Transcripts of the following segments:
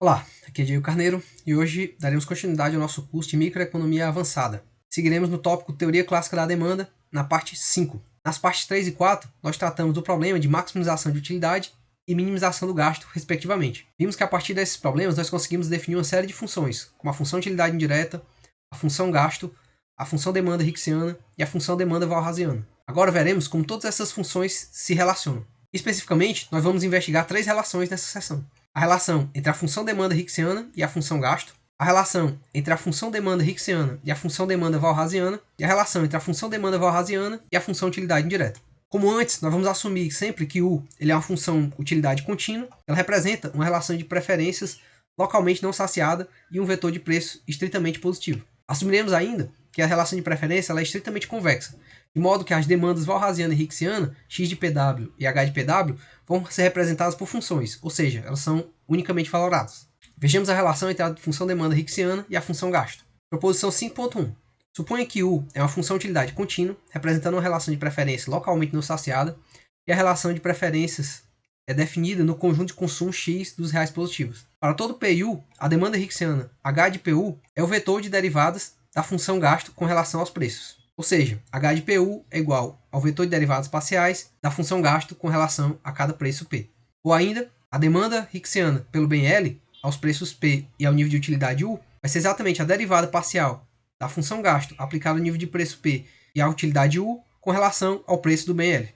Olá, aqui é Diego Carneiro e hoje daremos continuidade ao nosso curso de Microeconomia Avançada. Seguiremos no tópico Teoria Clássica da Demanda, na parte 5. Nas partes 3 e 4, nós tratamos do problema de maximização de utilidade e minimização do gasto, respectivamente. Vimos que a partir desses problemas nós conseguimos definir uma série de funções, como a função utilidade indireta, a função gasto, a função demanda Hicksiana e a função demanda Walrasiana. Agora veremos como todas essas funções se relacionam. Especificamente, nós vamos investigar 3 relações nessa seção. A relação entre a função demanda Hicksiana e a função gasto, a relação entre a função demanda Hicksiana e a função demanda Walrasiana, e a relação entre a função demanda Walrasiana e a função utilidade indireta. Como antes, nós vamos assumir sempre que U ele é uma função utilidade contínua, ela representa uma relação de preferências localmente não saciada e um vetor de preço estritamente positivo. Assumiremos ainda que a relação de preferência ela é estritamente convexa, de modo que as demandas Walrasiana e Hicksiana, x de PW e h de PW, vão ser representadas por funções, ou seja, elas são unicamente valoradas. Vejamos a relação entre a função demanda Hicksiana e a função gasto. Proposição 5.1. Suponha que U é uma função utilidade contínua, representando uma relação de preferência localmente não saciada, e a relação de preferências é definida no conjunto de consumo x dos reais positivos. Para todo PU, a demanda Hicksiana h de PU é o vetor de derivadas da função gasto com relação aos preços. Ou seja, h de PU é igual ao vetor de derivadas parciais da função gasto com relação a cada preço P. Ou ainda, a demanda Hicksiana pelo bem L, aos preços P e ao nível de utilidade U, vai ser exatamente a derivada parcial da função gasto aplicada ao nível de preço P e à utilidade U com relação ao preço do bem L.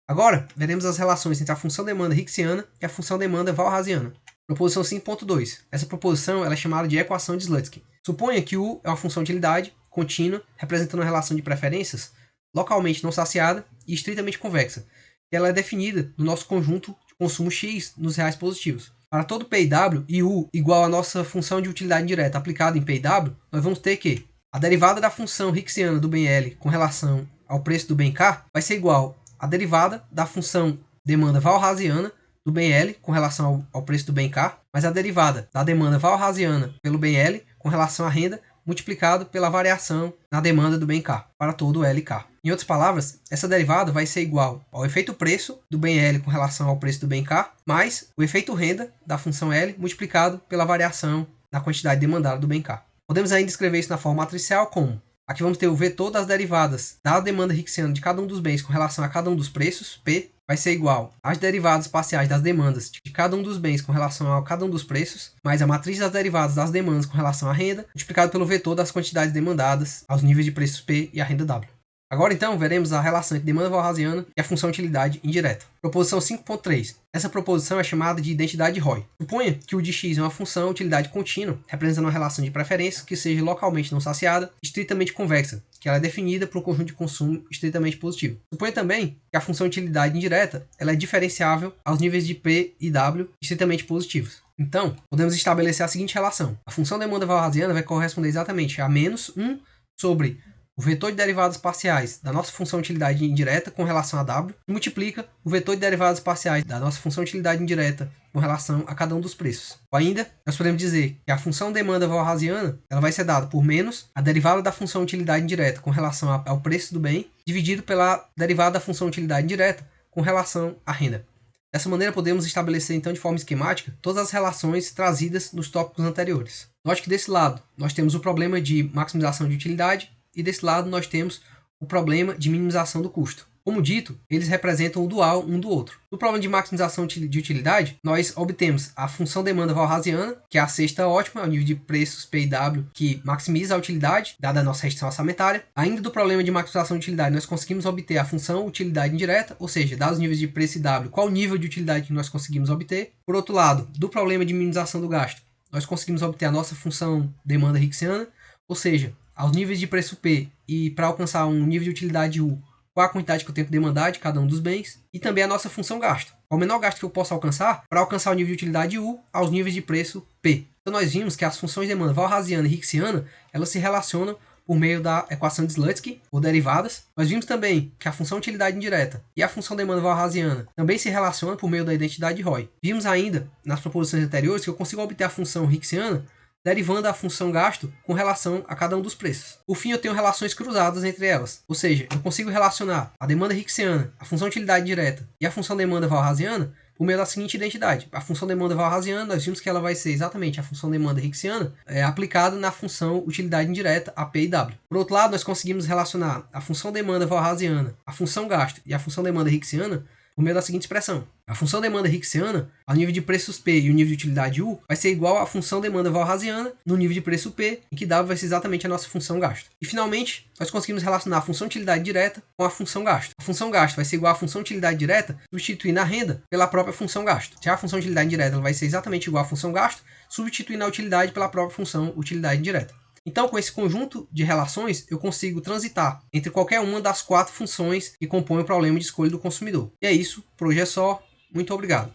Agora, veremos as relações entre a função demanda Hicksiana e a função demanda Walrasiana. Proposição 5.2. Essa proposição ela é chamada de equação de Slutsky. Suponha que U é uma função de utilidade contínua, representando uma relação de preferências localmente não saciada e estritamente convexa. E ela é definida no nosso conjunto de consumo x nos reais positivos. Para todo PW e U igual à nossa função de utilidade indireta aplicada em PW, nós vamos ter que a derivada da função Hicksiana do bem L com relação ao preço do bem K vai ser igual à derivada da função demanda Walrasiana do bem L com relação ao preço do bem K, mais a derivada da demanda Walrasiana pelo bem L com relação à renda multiplicado pela variação na demanda do bem K para todo o LK. Em outras palavras, essa derivada vai ser igual ao efeito preço do bem L com relação ao preço do bem K, mais o efeito renda da função L multiplicado pela variação na quantidade demandada do bem K. Podemos ainda escrever isso na forma matricial como: aqui vamos ter o vetor das derivadas da demanda Hicksiana de cada um dos bens com relação a cada um dos preços, P, vai ser igual às derivadas parciais das demandas de cada um dos bens com relação a cada um dos preços, mais a matriz das derivadas das demandas com relação à renda, multiplicado pelo vetor das quantidades demandadas aos níveis de preços P e a renda W. Agora, então, veremos a relação entre demanda Walrasiana e a função utilidade indireta. Proposição 5.3. Essa proposição é chamada de identidade de Roy. Suponha que o de x é uma função utilidade contínua, representando uma relação de preferência que seja localmente não saciada, estritamente convexa, que ela é definida por um conjunto de consumo estritamente positivo. Suponha também que a função utilidade indireta ela é diferenciável aos níveis de P e W estritamente positivos. Então, podemos estabelecer a seguinte relação. A função demanda Walrasiana vai corresponder exatamente a menos 1 sobre o vetor de derivadas parciais da nossa função utilidade indireta com relação a W e multiplica o vetor de derivadas parciais da nossa função utilidade indireta com relação a cada um dos preços. Ou ainda, nós podemos dizer que a função demanda Walrasiana ela vai ser dada por menos a derivada da função utilidade indireta com relação ao preço do bem, dividido pela derivada da função utilidade indireta com relação à renda. Dessa maneira, podemos estabelecer, então, de forma esquemática, todas as relações trazidas nos tópicos anteriores. Note que desse lado, nós temos o problema de maximização de utilidade, e desse lado nós temos o problema de minimização do custo. Como dito, eles representam o dual um do outro. No problema de maximização de utilidade, nós obtemos a função demanda Walrasiana, que é a sexta ótima, ao nível de preços P e W, que maximiza a utilidade, dada a nossa restrição orçamentária. Ainda do problema de maximização de utilidade, nós conseguimos obter a função utilidade indireta, ou seja, dados os níveis de preço e W, qual o nível de utilidade que nós conseguimos obter. Por outro lado, do problema de minimização do gasto, nós conseguimos obter a nossa função demanda Hicksiana, ou seja, aos níveis de preço P e para alcançar um nível de utilidade U, qual a quantidade que eu tenho que demandar de cada um dos bens, e também a nossa função gasto. Qual o menor gasto que eu posso alcançar para alcançar o nível de utilidade U aos níveis de preço P. Então nós vimos que as funções de demanda Walrasiana e Hicksiana, elas se relacionam por meio da equação de Slutsky, ou derivadas. Nós vimos também que a função utilidade indireta e a função demanda Walrasiana também se relacionam por meio da identidade de Roy. Vimos ainda, nas proposições anteriores, que eu consigo obter a função Hicksiana derivando a função gasto com relação a cada um dos preços. Por fim, eu tenho relações cruzadas entre elas, ou seja, eu consigo relacionar a demanda Hicksiana, a função utilidade direta e a função demanda Walrasiana por meio da seguinte identidade. A função demanda walrasiana, nós vimos que ela vai ser exatamente a função demanda hicksiana aplicada na função utilidade indireta, AP e W. Por outro lado, nós conseguimos relacionar a função demanda walrasiana, a função gasto e a função demanda hicksiana por meio da seguinte expressão. A função demanda hicksiana, ao nível de preços P e o nível de utilidade U, vai ser igual à função demanda walrasiana no nível de preço P, em que W vai ser exatamente a nossa função gasto. E finalmente, nós conseguimos relacionar a função utilidade direta com a função gasto. A função gasto vai ser igual à função utilidade direta, substituindo a renda pela própria função gasto. Se a função utilidade direta ela vai ser exatamente igual à função gasto, substituindo a utilidade pela própria função utilidade indireta. Então, com esse conjunto de relações, eu consigo transitar entre qualquer uma das 4 funções que compõem o problema de escolha do consumidor. E é isso, por hoje é só. Muito obrigado.